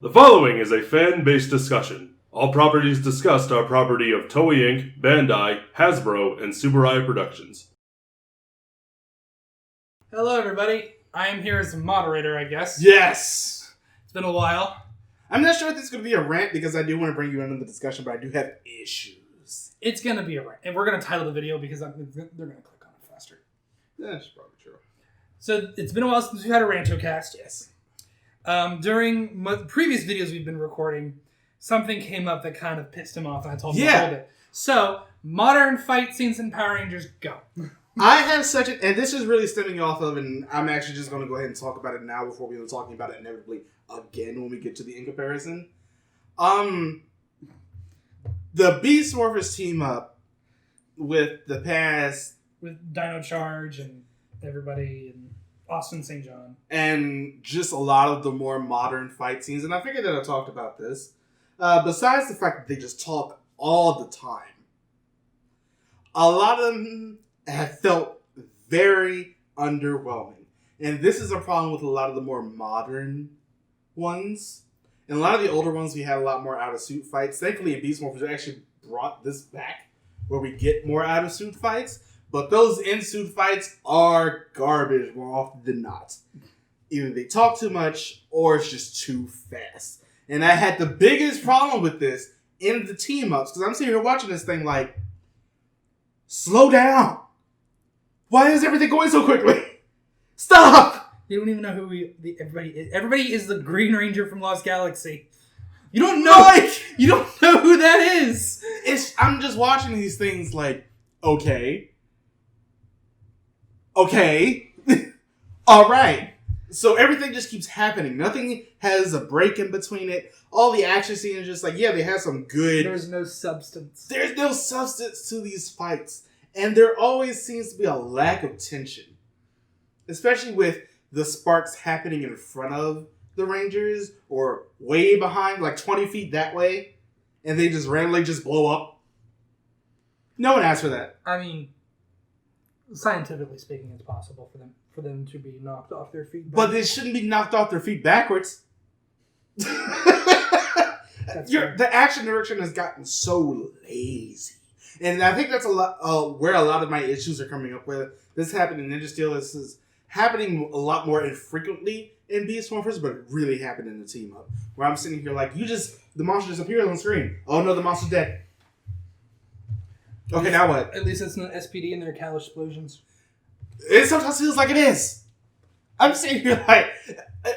The following is a fan-based discussion. All properties discussed are property of Toei Inc., Bandai, Hasbro, and Subaru Productions. Hello, everybody. I am here as a moderator, I guess. Yes! It's been a while. I'm not sure if this is going to be a rant because I do want to bring you into the discussion, but I do have issues. It's going to be a rant. And we're going to title the video because they're going to click on it faster. That's probably true. So, it's been a while since we had a Rant-O-Cast. Yes. During previous videos we've been recording, something came up that kind of pissed him off, and I told him to hold it. So, modern fight scenes in Power Rangers, go. I have such a... And this is really stemming off of, and I'm actually just going to go ahead and talk about it now before we end up talking about it inevitably again when we get to the in comparison. The Beast Morphers Team Up with the past... With Dino Charge and everybody and Austin St. John. And just a lot of the more modern fight scenes. And I figured that I talked about this. Besides the fact that they just talk all the time, a lot of them have felt very underwhelming. And this is a problem with a lot of the more modern ones. And a lot of the older ones, we had a lot more out-of-suit fights. Thankfully, in Beast Morphers actually brought this back, where we get more out-of-suit fights. But those in-suit fights are garbage more often than not. Either they talk too much, or it's just too fast. And I had the biggest problem with this in the team-ups, because I'm sitting here watching this thing like, slow down. Why is everything going so quickly? Stop! You don't even know who everybody is. Everybody is the Green Ranger from Lost Galaxy. You don't know. You don't know who that is. I'm just watching these things like, okay, all right. So everything just keeps happening. Nothing has a break in between it. All the action scenes are just like, yeah, they have some good. There's no substance. There's no substance to these fights. And there always seems to be a lack of tension. Especially with the sparks happening in front of the Rangers or way behind, like 20 feet that way. And they just randomly just blow up. No one asked for that. I mean, scientifically speaking, it's possible for them to be knocked off their feet. But they shouldn't be knocked off their feet backwards. The action direction has gotten so lazy. And I think that's a lot where a lot of my issues are coming up with. This happened in Ninja Steel. This is happening a lot more infrequently in Beast Morphers, but it really happened in the team up. Where I'm sitting here like, the monster just appears on screen. Oh no, the monster's dead. Okay, now what? At least it's not SPD and their Cal explosions. It sometimes feels like it is. I'm sitting here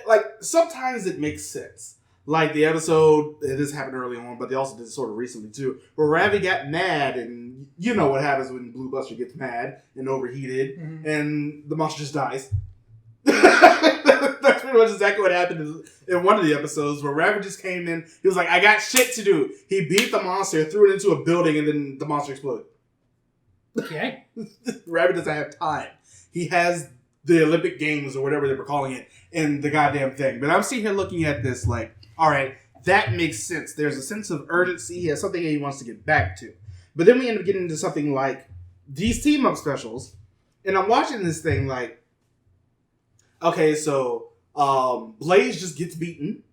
like sometimes it makes sense. Like the episode, this happened early on, but they also did it sort of recently too, where Ravi got mad, and you know what happens when Blue Buster gets mad and overheated, and the monster just dies. That's pretty much exactly what happened in one of the episodes, where Ravi just came in, he was like, I got shit to do. He beat the monster, threw it into a building, and then the monster exploded. Okay. Ravi doesn't have time. He has the Olympic Games, or whatever they were calling it, in the goddamn thing. But I'm sitting here looking at this like, alright, that makes sense. There's a sense of urgency. He has something that he wants to get back to. But then we end up getting into something like these team-up specials, and I'm watching this thing like, okay, so Blaze just gets beaten.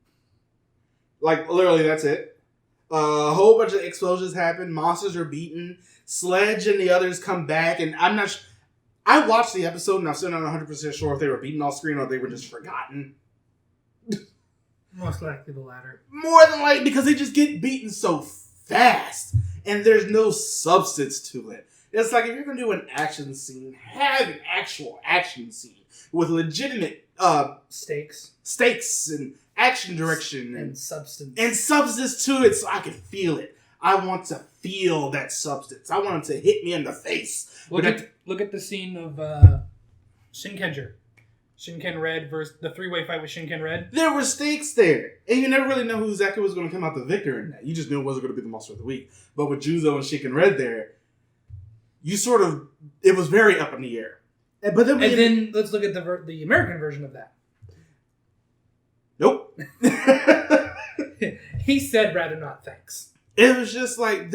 Like, literally, that's it. A whole bunch of explosions happen. Monsters are beaten. Sledge and the others come back, and I'm not I watched the episode, and I'm still not 100% sure if they were beaten off screen or they were just forgotten. Most likely the latter. More than likely, because they just get beaten so fast, and there's no substance to it. It's like, if you're going to do an action scene, have an actual action scene with legitimate stakes and action direction and substance to it, so I can feel it. I want to feel that substance. I want it to hit me in the face. Look at the scene of Shinkenger. Shinken Red versus the three-way fight with Shinken Red. There were stakes there. And you never really know who exactly was going to come out the victor in that. You just knew it wasn't going to be the monster of the week. But with Juzo and Shinken Red there, it was very up in the air. But then let's look at the American version of that. Nope. He said rather not, thanks. It was just like,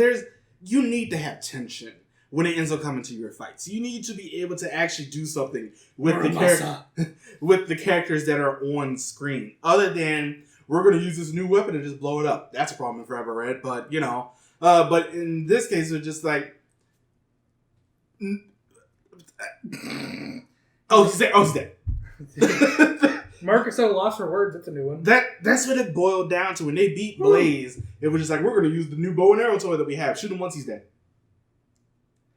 you need to have tension when it ends up coming to your fights. You need to be able to actually do something with the characters that are on screen. Other than we're going to use this new weapon and just blow it up. That's a problem in Forever Red, but, you know. But in this case, it's just like... Oh, he's dead. Marcus so lost for words. That's a new one. That's what it boiled down to. When they beat Blaze, it was just like, we're going to use the new bow and arrow toy that we have. Shoot him once he's dead.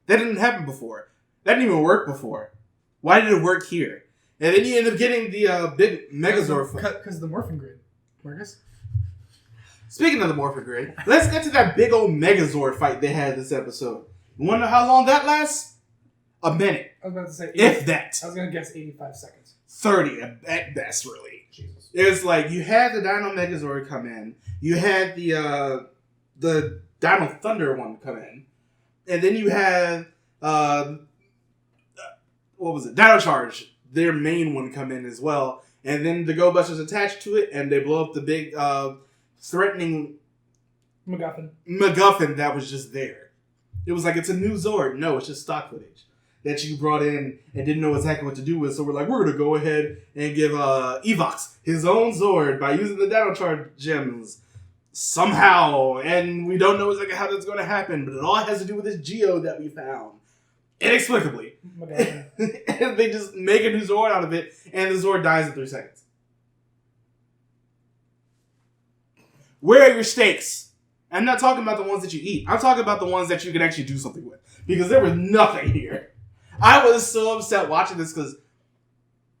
That didn't happen before. That didn't even work before. Why did it work here? And then you end up getting the big Megazord fight. Because of the morphing grid. Marcus? Speaking of the morphing grid, let's get to that big old Megazord fight they had this episode. You wonder how long that lasts? A minute. I was about to say... If that. I was going to guess 85 seconds. 30 at best, really. Jesus. It's like, you had the Dino Megazord come in. You had the Dino Thunder one come in. And then you had... what was it? Dino Charge, their main one, come in as well. And then the Go Busters attached to it, and they blow up the big, threatening... MacGuffin that was just there. It was like, it's a new Zord. No, it's just stock footage that you brought in and didn't know exactly what to do with. So we're like, we're going to go ahead and give Evox his own Zord by using the Dino Charge gems somehow. And we don't know exactly how that's going to happen, but it all has to do with this Geo that we found. Inexplicably. And they just make a new Zord out of it, and the Zord dies in 3 seconds. Where are your stakes? I'm not talking about the ones that you eat. I'm talking about the ones that you can actually do something with. Because there was nothing here. I was so upset watching this because...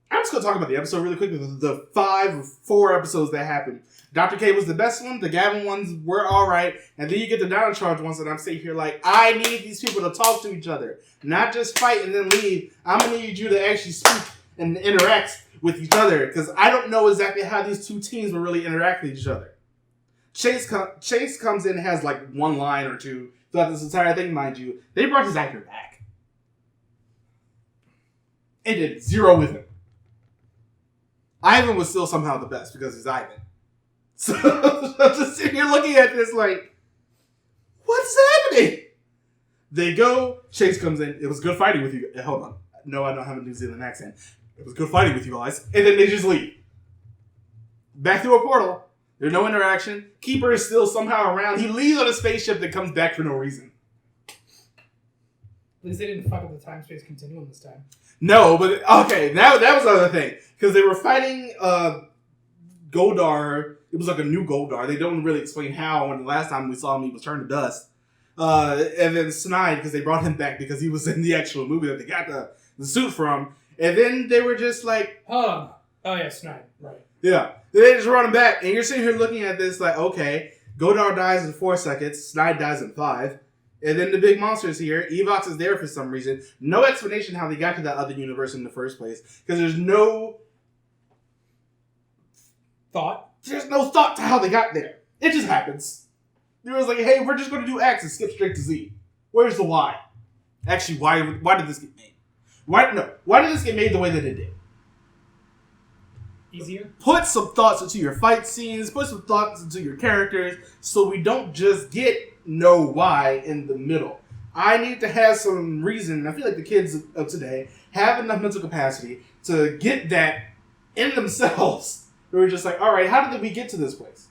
I'm just going to talk about the episode really quickly. The 5 or 4 episodes that happened. Dr. K was the best one. The Gavin ones were alright. And then you get the Dino Charge ones, and I'm sitting here like, I need these people to talk to each other. Not just fight and then leave. I'm going to need you to actually speak and interact with each other. Because I don't know exactly how these two teams will really interact with each other. Chase comes in and has like one line or two throughout this entire thing, mind you. They brought his actor back. And did 0 with him. Ivan was still somehow the best because he's Ivan. So I'm just sitting here looking at this like, what's happening? They go, Chase comes in. It was good fighting with you. Hold on. No, I don't have a New Zealand accent. It was good fighting with you guys. And then they just leave. Back through a portal. There's no interaction. Keeper is still somehow around. He leaves on a spaceship that comes back for no reason. At least they didn't fuck up the time-space continuum this time. No, but okay, that was another thing. Because they were fighting Goldar. It was like a new Goldar. They don't really explain how. And the last time we saw him, he was turned to dust. And then Snide, because they brought him back because he was in the actual movie that they got the suit from. And then they were just like... Oh yeah, Snide. Right. Yeah. They just run him back. And you're sitting here looking at this like, okay, Goldar dies in 4 seconds. Snide dies in 5. And then the big monster's here. Evox is there for some reason. No explanation how they got to that other universe in the first place. Because there's no... thought? There's no thought to how they got there. It just happens. It was like, hey, we're just going to do X and skip straight to Z. Where's the Y? Actually, why did this get made? Why did this get made the way that it did? Easier? Put some thoughts into your fight scenes. Put some thoughts into your characters so we don't just get no why in the middle. I need to have some reason. I feel like the kids of today have enough mental capacity to get that in themselves. We're just like, all right, how did we get to this place?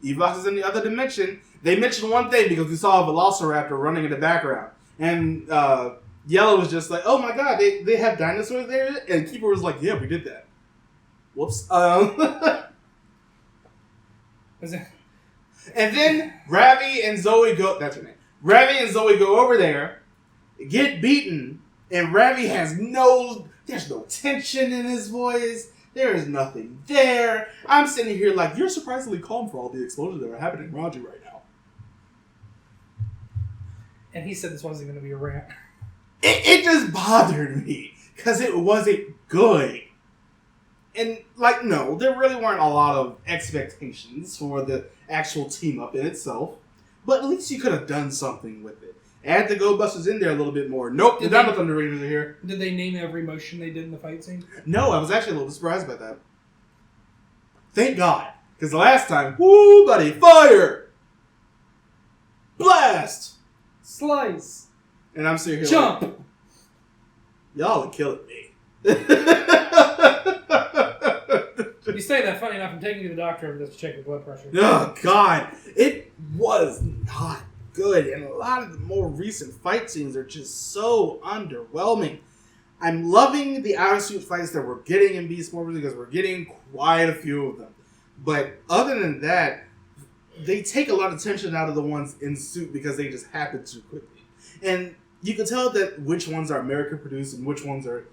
Evox is in the other dimension. They mentioned one thing because we saw a Velociraptor running in the background. And Yellow was just like, oh my god, they have dinosaurs there? And Keeper was like, yeah, we did that. Whoops. And then Ravi and Zoe go... That's her name. Ravi and Zoe go over there, get beaten, and Ravi has no... There's no tension in his voice. There is nothing there. I'm sitting here like, you're surprisingly calm for all the explosions that are happening around you right now. And he said this wasn't going to be a rant. It just bothered me because it wasn't good. And, like, no, there really weren't a lot of expectations for the actual team up in itself. But at least you could have done something with it. Add the Go Busters in there a little bit more. Nope, the Dino Thunder Rangers are here. Did they name every motion they did in the fight scene? No, I was actually a little surprised by that. Thank God. Because the last time, woo, buddy, fire! Blast! Slice! And I'm sitting here jump! Like, y'all are killing me. You say that, funny enough, I'm taking you to the doctor over this to check your blood pressure. Oh, God. It was not good. And a lot of the more recent fight scenes are just so underwhelming. I'm loving the out-of-suit fights that we're getting in Beast Morphers because we're getting quite a few of them. But other than that, they take a lot of tension out of the ones in suit because they just happen too quickly. And you can tell that which ones are American-produced and which ones are,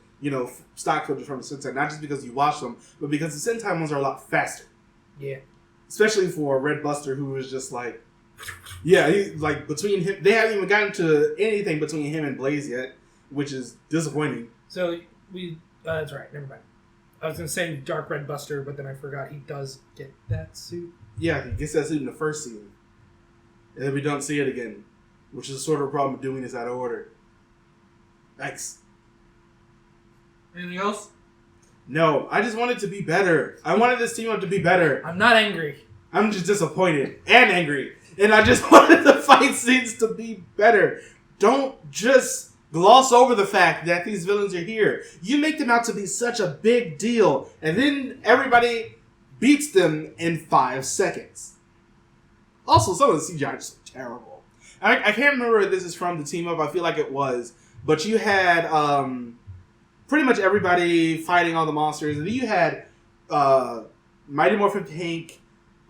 stock footage from the Sentai. Not just because you watch them, but because the Sentai ones are a lot faster. Yeah. Especially for Red Buster, who is just like... Yeah, between him... They haven't even gotten to anything between him and Blaze yet, which is disappointing. So, that's right, never mind. I was going to say Dark Red Buster, but then I forgot he does get that suit. Yeah, he gets that suit in the first season. And then we don't see it again. Which is sort of a problem of doing this out of order. Thanks. Anything else? No, I just wanted to be better. I wanted this team up to be better. I'm not angry. I'm just disappointed and angry. And I just wanted the fight scenes to be better. Don't just gloss over the fact that these villains are here. You make them out to be such a big deal. And then everybody beats them in 5 seconds. Also, some of the CGI is so terrible. I can't remember if this is from the Team Up. I feel like it was. But you had pretty much everybody fighting all the monsters. And then you had Mighty Morphin Pink,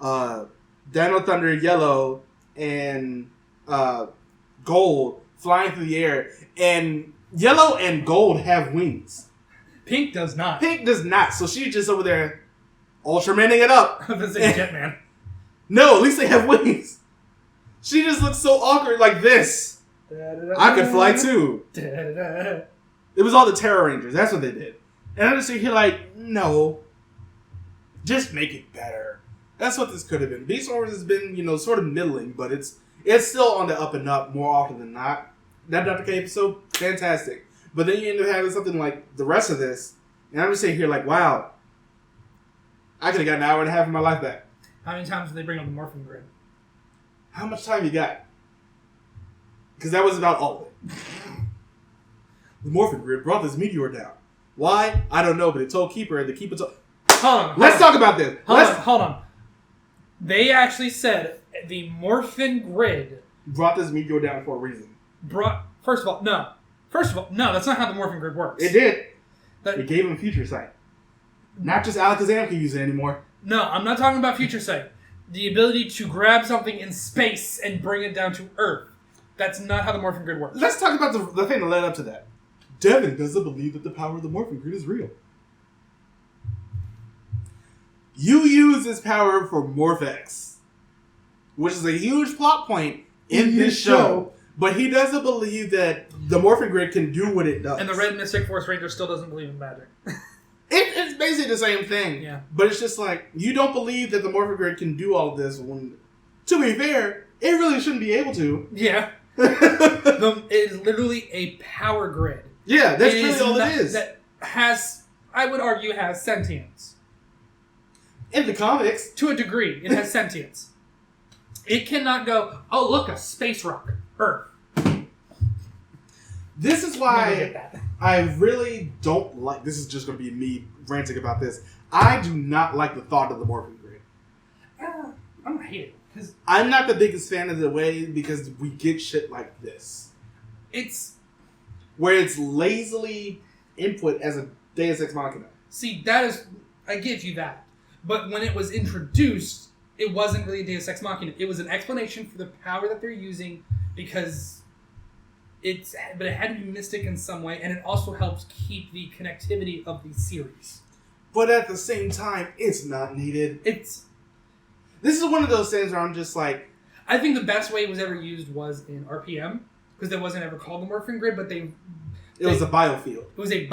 Dino Thunder Yellow, and Gold flying through the air. And Yellow and Gold have wings. Pink does not. Pink does not. So she's just over there Ultramaning it up. That's a Jetman. No, at least they have wings. She just looks so awkward like this. I could fly too. It was all the Terror Rangers. That's what they did. And I'm just sitting here like, no. Just make it better. That's what this could have been. Beast Morphers has been, sort of middling, but it's still on the up and up more often than not. That Dr. K episode, fantastic. But then you end up having something like the rest of this, and I'm just sitting here like, wow. I could have got an hour and a half of my life back. How many times did they bring up the morphing grid? How much time you got? Because that was about all of it. The morphing grid brought this meteor down. Why? I don't know, but it told Keeper, and the Keeper told... Let's talk about this. Hold on. They actually said the morphin grid... brought this meteor down for a reason. First of all, no, that's not how the morphing grid works. It did. It gave him future sight. Not just Alakazam can use it anymore. No, I'm not talking about future sight. The ability to grab something in space and bring it down to Earth. That's not how the morphing grid works. Let's talk about the thing that led up to that. Devin doesn't believe that the power of the morphing grid is real. You use this power for Morphex, which is a huge plot point in this show. But he doesn't believe that the morphing grid can do what it does. And the Red Mystic Force Ranger still doesn't believe in magic. It's basically the same thing. Yeah. But it's just like, you don't believe that the morphing grid can do all of this when, to be fair, it really shouldn't be able to. Yeah. It is literally a power grid. Yeah, that's really all it is. That has, I would argue, has sentience. In the comics. To a degree, it has sentience. It cannot go, oh, look, a space rock. Earth. This is why I really don't like... This is just going to be me ranting about this. I do not like the thought of the morphing grid. I don't hate it. I'm not the biggest fan of the way because we get shit like this. It's... where it's lazily input as a Deus Ex Machina. See, that is... I give you that. But when it was introduced, it wasn't really a Deus Ex Machina. It was an explanation for the power that they're using because... But it had to be mystic in some way, and it also helps keep the connectivity of the series. But at the same time, it's not needed. This is one of those things where I'm just like... I think the best way it was ever used was in RPM, because it wasn't ever called the morphing grid, but it was a biofield. It was a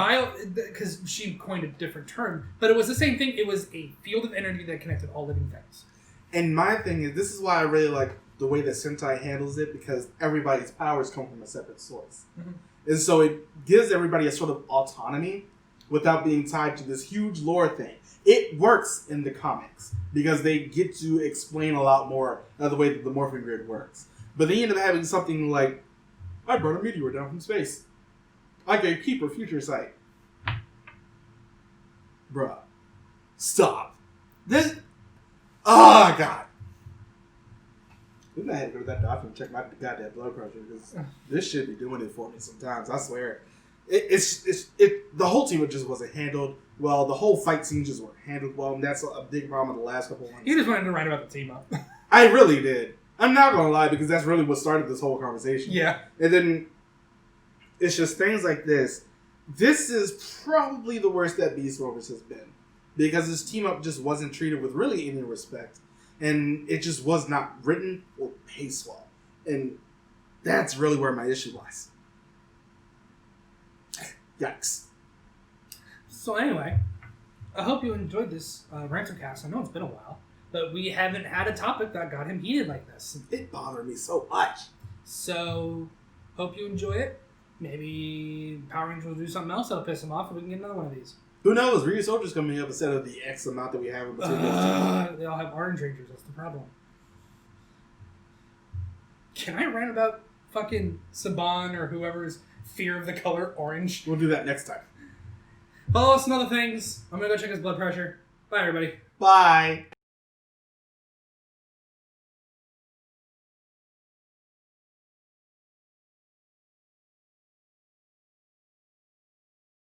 because she coined a different term, but it was the same thing. It was a field of energy that connected all living things. And my thing is, this is why I really like the way that Sentai handles it, because everybody's powers come from a separate source. Mm-hmm. And so it gives everybody a sort of autonomy without being tied to this huge lore thing. It works in the comics because they get to explain a lot more of the way that the morphing grid works. But they end up having something like, I brought a meteor down from space. I gave Keeper future sight. Bruh. Stop. This. Oh God. Maybe I had to go to that doctor and check my goddamn blood pressure because this should be doing it for me sometimes. I swear. The whole team just wasn't handled well. The whole fight scene just weren't handled well, and that's a big problem in the last couple of months. You just wanted to write about the team up. I really did. I'm not gonna lie because that's really what started this whole conversation. Yeah. And then it's just things like this. This is probably the worst that Beast Morphers has been because this team up just wasn't treated with really any respect, and it just was not written or paced well, and that's really where my issue lies. Yikes. So anyway, I hope you enjoyed this Rant-O-Cast. I know it's been a while, but we haven't had a topic that got him heated like this. It bothered me so much. So, hope you enjoy it. Maybe Power Rangers will do something else that'll piss him off, and we can get another one of these. Who knows? Ryu Soldier's coming up instead of the X amount that we have in between those two. They all have Orange Rangers. That's the problem. Can I rant about fucking Saban or whoever's fear of the color orange? We'll do that next time. Follow us on other things. I'm gonna go check his blood pressure. Bye, everybody. Bye.